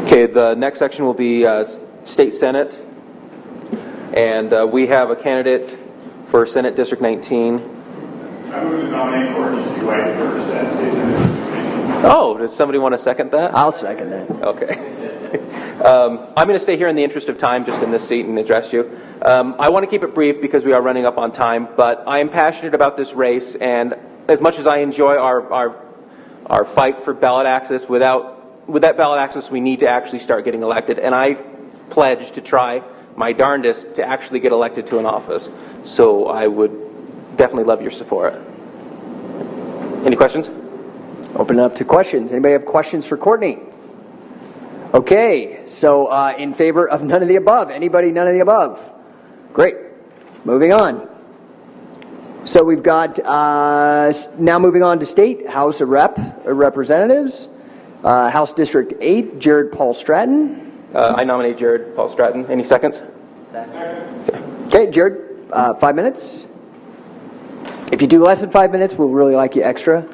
Okay, the next section will be State Senate. And we have a candidate for Senate District 19. I move to nominate Courtney for State Senate District 19. Oh, does somebody want to second that? I'll second that. Okay. I'm going to stay here in the interest of time, just in this seat, and address you. I want to keep it brief because we are running up on time, but I am passionate about this race, and as much as I enjoy our fight for ballot access, with that ballot access, we need to actually start getting elected, and I pledge to try my darndest to actually get elected to an office. So I would definitely love your support. Any questions? Open it up to questions. Anybody have questions for Courtney? Okay, so in favor of none of the above. Anybody none of the above? Great. Moving on. So we've got, now moving on to State House of Representatives. House District 8, Jared Paul Stratton. I nominate Jared Paul Stratton. Any seconds? Okay, Jared, 5 minutes. If you do less than 5 minutes, we'll really like you extra,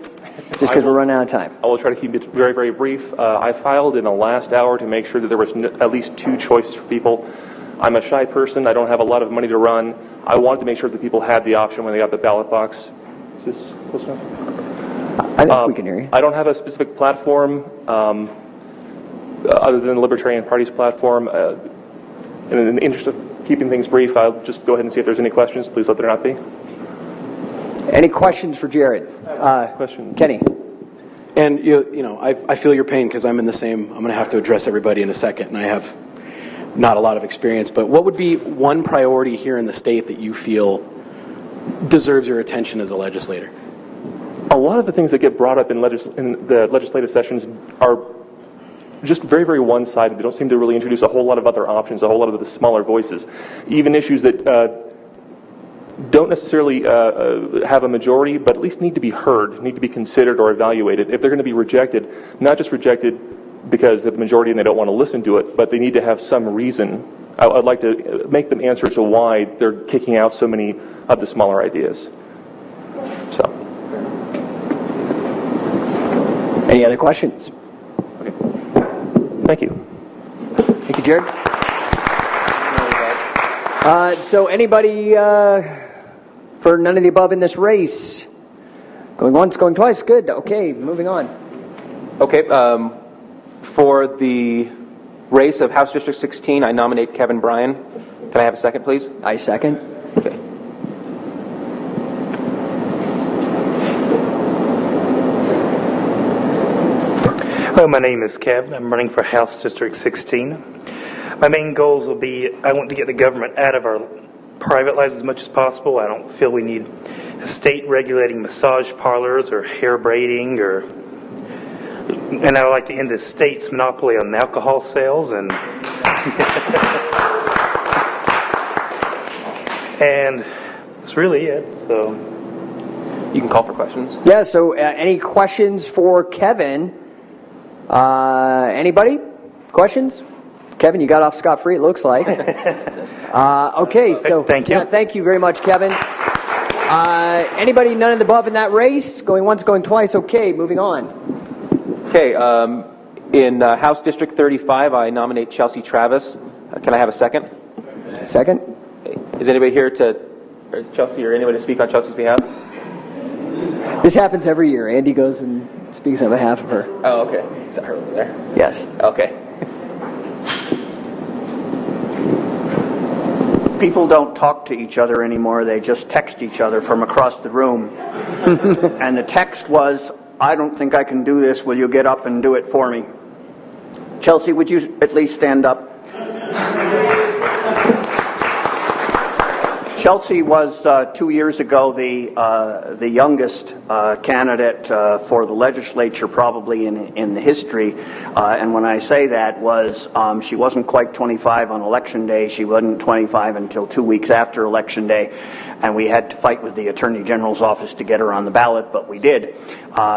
just because we're running out of time. I will try to keep it very, very brief. I filed in the last hour to make sure that there was at least 2 choices for people. I'm a shy person. I don't have a lot of money to run. I wanted to make sure that people had the option when they got the ballot box. Is this close enough? I think we can hear you. I don't have a specific platform other than the Libertarian Party's platform. And in the interest of keeping things brief, I'll just go ahead and see if there's any questions. Please let there not be. Any questions for Jared? Question. Kenny. And you know, I feel your pain because I'm in the same. I'm going to have to address everybody in a second, and I have not a lot of experience. But what would be one priority here in the state that you feel deserves your attention as a legislator? A lot of the things that get brought up in the legislative sessions are just very, very one-sided. They don't seem to really introduce a whole lot of other options, a whole lot of the smaller voices. Even issues that don't necessarily have a majority, but at least need to be heard, need to be considered or evaluated. If they're going to be rejected, not just rejected because they're the majority and they don't want to listen to it, but they need to have some reason. I'd like to make them answer to why they're kicking out so many of the smaller ideas. So. Any other questions? Okay. Thank you. Thank you, Jared. So anybody for none of the above in this race? Going once, going twice. Good. Okay, moving on. Okay, for the race of House District 16, I nominate Kevin Bryan. Can I have a second, please? I second. Okay. Hello, my name is Kevin. I'm running for House District 16. My main goals will be, I want to get the government out of our private lives as much as possible. I don't feel we need the state regulating massage parlors or hair braiding, and I would like to end the state's monopoly on alcohol sales, and and that's really it. So You can call for questions. Yeah, so any questions for Kevin? Anybody? Questions? Kevin, you got off scot-free, it looks like. Okay, so thank you. Yeah, thank you very much, Kevin. Anybody none of the above in that race? Going once, going twice. Okay, moving on. Okay, in House District 35, I nominate Chelsea Travis. Can I have a second? Second. Okay. Is anybody here to, or is Chelsea or anybody to speak on Chelsea's behalf? This happens every year. Andy goes and speaks on behalf of her. Oh, okay. Is that her over there? Yes. Okay. People don't talk to each other anymore. They just text each other from across the room. And the text was, "I don't think I can do this. Will you get up and do it for me?" Chelsea, would you at least stand up? Chelsea was 2 years ago the youngest candidate for the legislature probably in history, and when I say that was she wasn't quite 25 on election day. She wasn't 25 until 2 weeks after election day, and we had to fight with the Attorney General's office to get her on the ballot, but we did.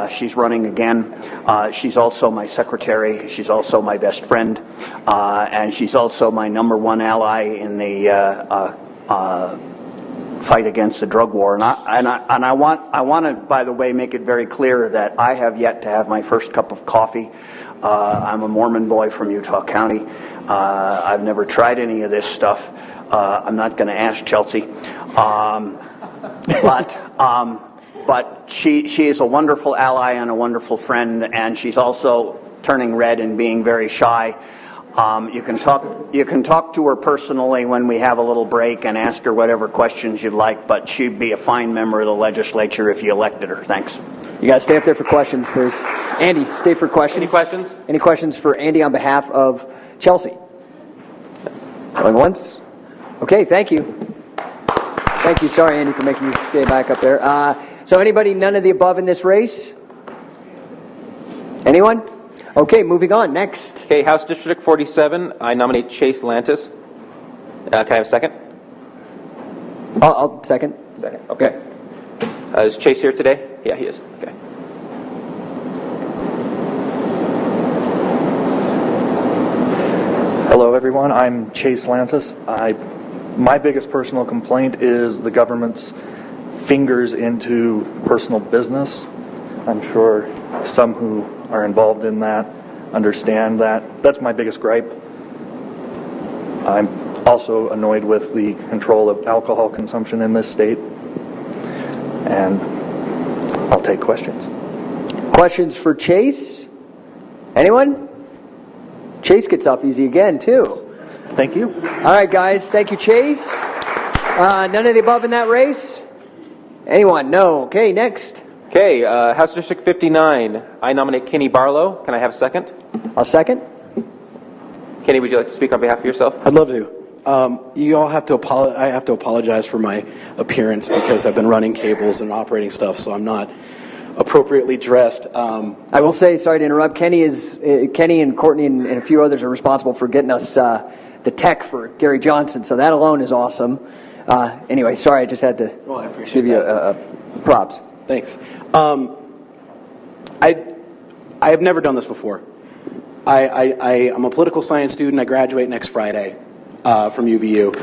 She's running again. She's also my secretary. She's also my best friend, and she's also my #1 ally in the fight against the drug war. And I want to, by the way, make it very clear that I have yet to have my first cup of coffee. I'm a Mormon boy from Utah County. I've never tried any of this stuff. I'm not going to ask Chelsea. But she is a wonderful ally and a wonderful friend, and she's also turning red and being very shy. You can talk to her personally when we have a little break and ask her whatever questions you'd like, but she'd be a fine member of the legislature if you elected her. Thanks. You guys stay up there for questions, please. Andy, stay for questions. Any questions? Any questions for Andy on behalf of Chelsea? Going once? Okay, thank you. Thank you. Sorry, Andy, for making you stay back up there. So anybody, none of the above in this race? Anyone? Okay, moving on. Next. Okay, House District 47, I nominate Chase Lantis. Can I have a second? I'll second. Second, okay. Is Chase here today? Yeah, he is. Okay. Hello, everyone. I'm Chase Lantis. My biggest personal complaint is the government's fingers into personal business. I'm sure some who are involved in that understand that. That's my biggest gripe. I'm also annoyed with the control of alcohol consumption in this state. And I'll take questions. Questions for Chase? Anyone? Chase gets off easy again, too. Thank you. All right, guys. Thank you, Chase. None of the above in that race? Anyone? No. Okay, next. Okay, House District 59, I nominate Kenny Barlow. Can I have a second? I'll second. Kenny, would you like to speak on behalf of yourself? I'd love to. You all have to I have to apologize for my appearance because I've been running cables and operating stuff, so I'm not appropriately dressed. I will say, sorry to interrupt, Kenny and Courtney and a few others are responsible for getting us the tech for Gary Johnson, so that alone is awesome. Anyway, sorry, I just had to I appreciate give you props. Thanks. I have never done this before. I'm a political science student. I graduate next Friday from UVU.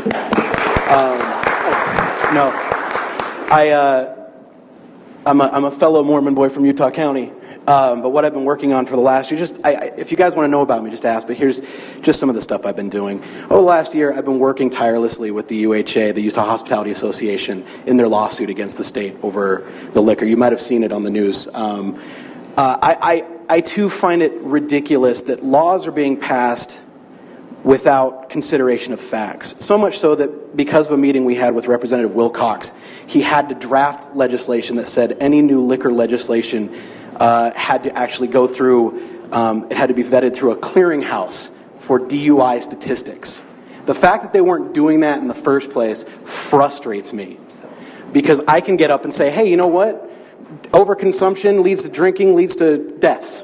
I'm a fellow Mormon boy from Utah County. But what I've been working on for the last year, if you guys want to know about me, just ask. But here's just some of the stuff I've been doing. Over the last year, I've been working tirelessly with the UHA, the Utah Hospitality Association, in their lawsuit against the state over the liquor. You might have seen it on the news. I too find it ridiculous that laws are being passed without consideration of facts. So much so that because of a meeting we had with Representative Wilcox, he had to draft legislation that said any new liquor legislation had to actually go through, it had to be vetted through a clearinghouse for DUI statistics. The fact that they weren't doing that in the first place frustrates me. Because I can get up and say, hey, you know what? Overconsumption leads to drinking, leads to deaths.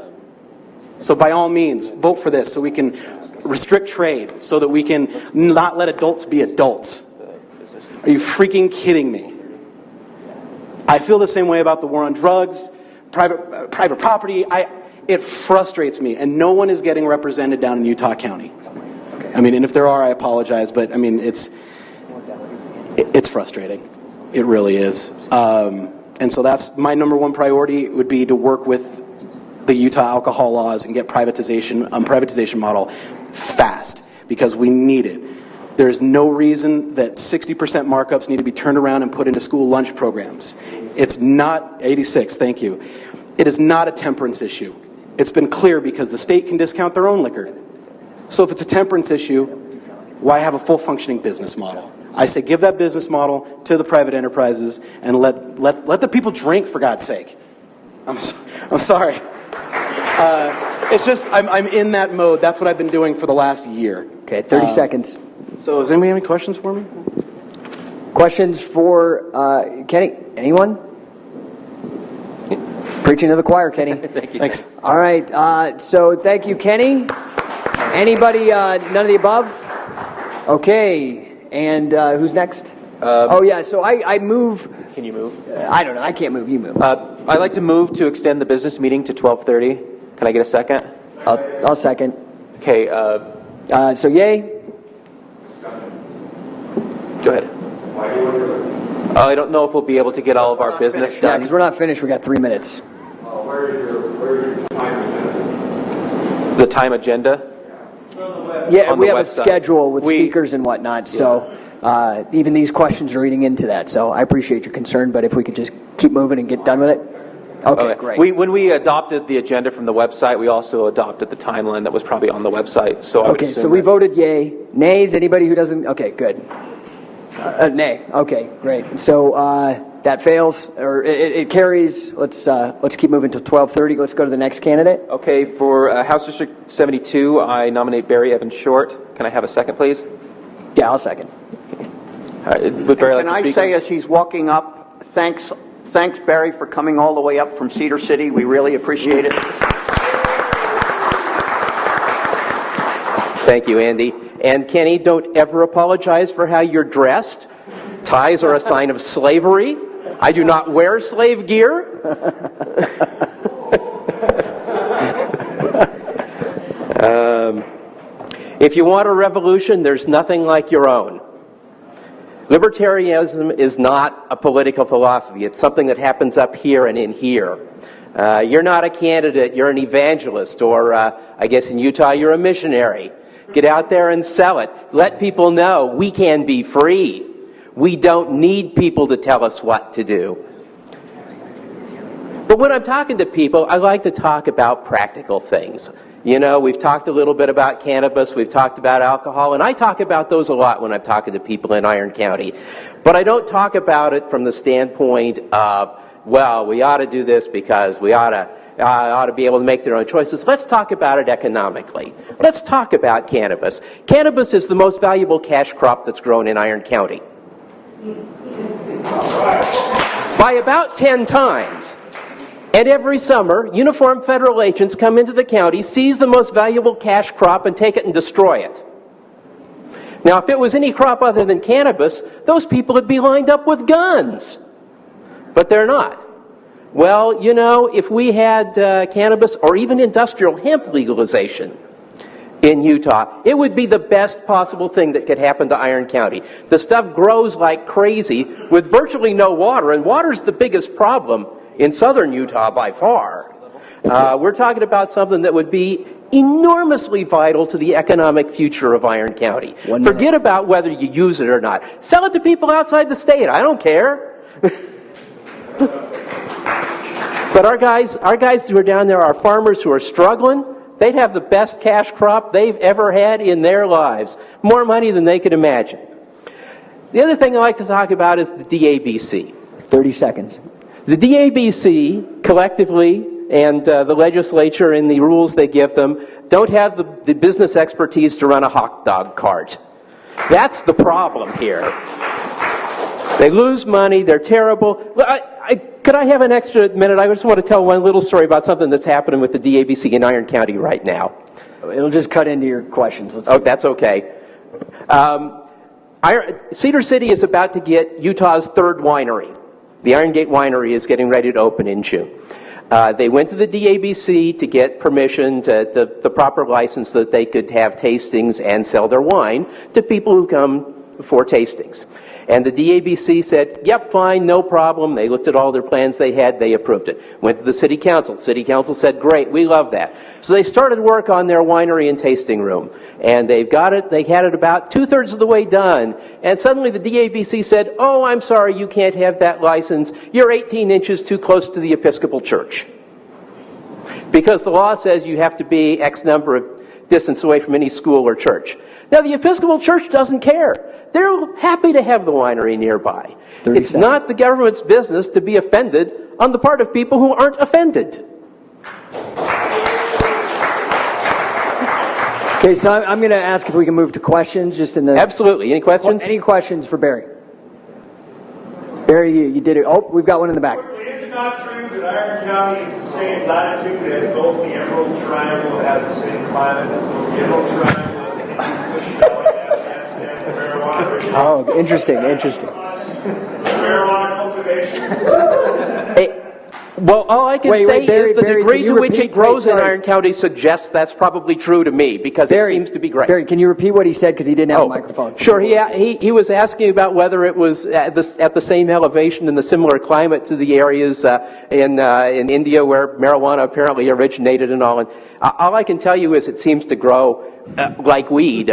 So by all means, vote for this so we can restrict trade, so that we can not let adults be adults. Are you freaking kidding me? I feel the same way about the war on drugs, private property. It frustrates me, and no one is getting represented down in Utah County. I mean, and if there are, I apologize, but I mean, it's frustrating. It really is. And so that's my number one priority, would be to work with the Utah alcohol laws and get privatization model fast, because we need it. There's no reason that 60% markups need to be turned around and put into school lunch programs. It's not 86, thank you. It is not a temperance issue. It's been clear because the state can discount their own liquor. So if it's a temperance issue, why have a full functioning business model? I say give that business model to the private enterprises and let the people drink, for God's sake. I'm sorry. It's just, I'm in that mode. That's what I've been doing for the last year. Okay, 30 seconds. So does anybody have any questions for me? Questions for Kenny? Anyone? Preaching to the choir, Kenny. Thank you. Thanks. All right, so thank you, Kenny. Anybody, none of the above? Okay, and who's next? So I move. Can you move? I don't know, I can't move, you move. I'd like to move to extend the business meeting to 12:30. Can I get a second? I'll second. Okay, So yay? go ahead. I don't know if we'll be able to get all of our business Yeah, done. because we're not finished. We got 3 minutes. Where is your time agenda? The time agenda? Yeah, On we the have a website. schedule with speakers and whatnot, so even these questions are eating into that. So I appreciate your concern, but if we could just keep moving and get done with it. Okay, great. When we adopted the agenda from the website, we also adopted the timeline that was probably on the website. So I would Okay, assume so we that- voted yay. Nays, anybody who doesn't? Okay, good. Nay. Okay, great. So that fails, or it carries. Let's keep moving to 12:30. Let's go to the next candidate. Okay, for House District 72, I nominate Barry Evans Short. Can I have a second, please? Yeah, I'll second. Would Barry like Can to I speak? say, as he's walking up, thanks, Barry, for coming all the way up from Cedar City. We really appreciate it. Thank you, Andy. And Kenny, don't ever apologize for how you're dressed. Ties are a sign of slavery. I do not wear slave gear. If you want a revolution, there's nothing like your own. Libertarianism is not a political philosophy. It's something that happens up here and in here. You're not a candidate, you're an evangelist, or I guess in Utah you're a missionary. Get out there and sell it. Let people know we can be free. We don't need people to tell us what to do. But when I'm talking to people, I like to talk about practical things. You know, we've talked a little bit about cannabis, we've talked about alcohol, and I talk about those a lot when I'm talking to people in Iron County. But I don't talk about it from the standpoint of, well, we ought to do this because we ought to be able to make their own choices. Let's talk about it economically. Let's talk about cannabis. Cannabis is the most valuable cash crop that's grown in Iron County. By about 10 times. And every summer, uniformed federal agents come into the county, seize the most valuable cash crop, and take it and destroy it. Now, if it was any crop other than cannabis, those people would be lined up with guns. But they're not. Well, you know, if we had cannabis or even industrial hemp legalization in Utah, it would be the best possible thing that could happen to Iron County. The stuff grows like crazy with virtually no water, and water's the biggest problem in southern Utah by far. We're talking about something that would be enormously vital to the economic future of Iron County. Forget about whether you use it or not. Sell it to people outside the state. I don't care. But our guys who are down there are farmers who are struggling. They'd have the best cash crop they've ever had in their lives. More money than they could imagine. The other thing I like to talk about is the DABC. 30 seconds. The DABC, collectively, and the legislature and the rules they give them, don't have the business expertise to run a hot dog cart. That's the problem here. They lose money, they're terrible. Well, could I have an extra minute? I just want to tell one little story about something that's happening with the DABC in Iron County right now. It'll just cut into your questions. That's okay. Cedar City is about to get Utah's third winery. The Iron Gate Winery is getting ready to open in June. They went to the DABC to get permission, the proper license so that they could have tastings and sell their wine to people who come for tastings. And the DABC said, yep, fine, no problem. They looked at all their plans they had, they approved it. Went to the City Council. City Council said, great, we love that. So they started work on their winery and tasting room. And they've got it, they had it about 2/3 of the way done. And suddenly the DABC said, oh, I'm sorry, you can't have that license. You're 18 inches too close to the Episcopal Church. Because the law says you have to be X number of distance away from any school or church. Now, the Episcopal Church doesn't care. They're happy to have the winery nearby. It's not the government's business to be offended on the part of people who aren't offended. Okay, so I'm going to ask if we can move to questions just in the... Absolutely. Any questions? Any questions for Barry? Barry, you did it. Oh, we've got one in the back. Is it not true that Iron County is the same latitude as both the Emerald Triangle, has the same climate as both the Emerald Triangle and the Indian Kush Valley, Afghanistan, and marijuana? Oh, interesting. Marijuana cultivation. Well, all I can Wait, say Barry, is the Barry, degree can you to which repeat- it grows wait, in sorry. Iron County suggests that's probably true to me, because it seems to be great. Barry, can you repeat what he said, because he didn't have a microphone? Sure. He was asking about whether it was at the same elevation and the similar climate to the areas in India where marijuana apparently originated and all. And all I can tell you is it seems to grow like weed.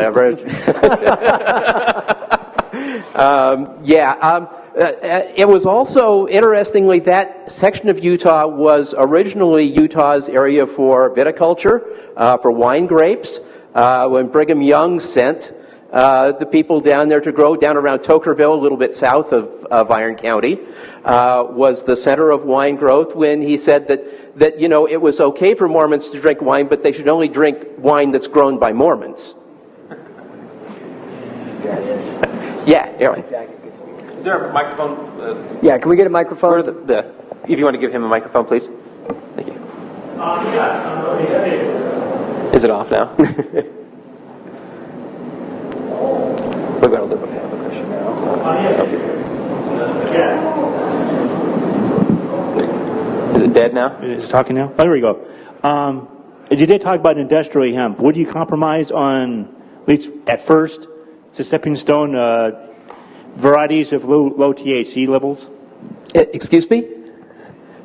It was also, interestingly, that section of Utah was originally Utah's area for viticulture, for wine grapes. When Brigham Young sent the people down there to grow, down around Tokerville, a little bit south of Iron County, was the center of wine growth, when he said that it was okay for Mormons to drink wine, but they should only drink wine that's grown by Mormons. There it is. Yeah, Aaron. Exactly. Is there a microphone? Yeah, can we get a microphone? If you want to give him a microphone, please. Thank you. Is it off now? We've got a little bit of a question now. Is it dead now? Is it talking now? Oh, there we go. As you did talk about industrial hemp, would you compromise on, at least at first, it's a stepping stone, varieties of low THC levels? Excuse me?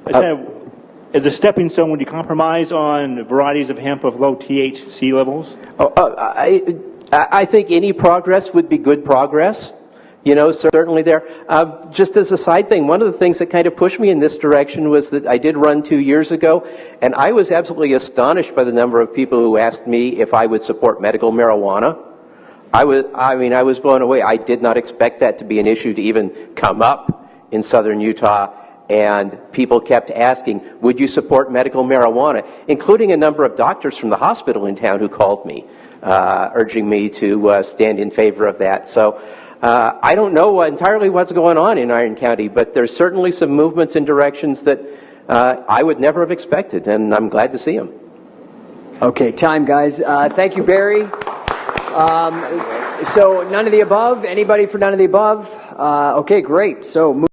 I said, as a stepping stone, would you compromise on varieties of hemp of low THC levels? I think any progress would be good progress. Certainly there. Just as a side thing, one of the things that kind of pushed me in this direction was that I did run 2 years ago, and I was absolutely astonished by the number of people who asked me if I would support medical marijuana. I was blown away. I did not expect that to be an issue to even come up in southern Utah, and people kept asking, would you support medical marijuana, including a number of doctors from the hospital in town who called me, urging me to stand in favor of that. So I don't know entirely what's going on in Iron County, but there's certainly some movements in directions that I would never have expected, and I'm glad to see them. Okay, time, guys. Thank you, Barry. So none of the above? Anybody for none of the above? Okay, great. So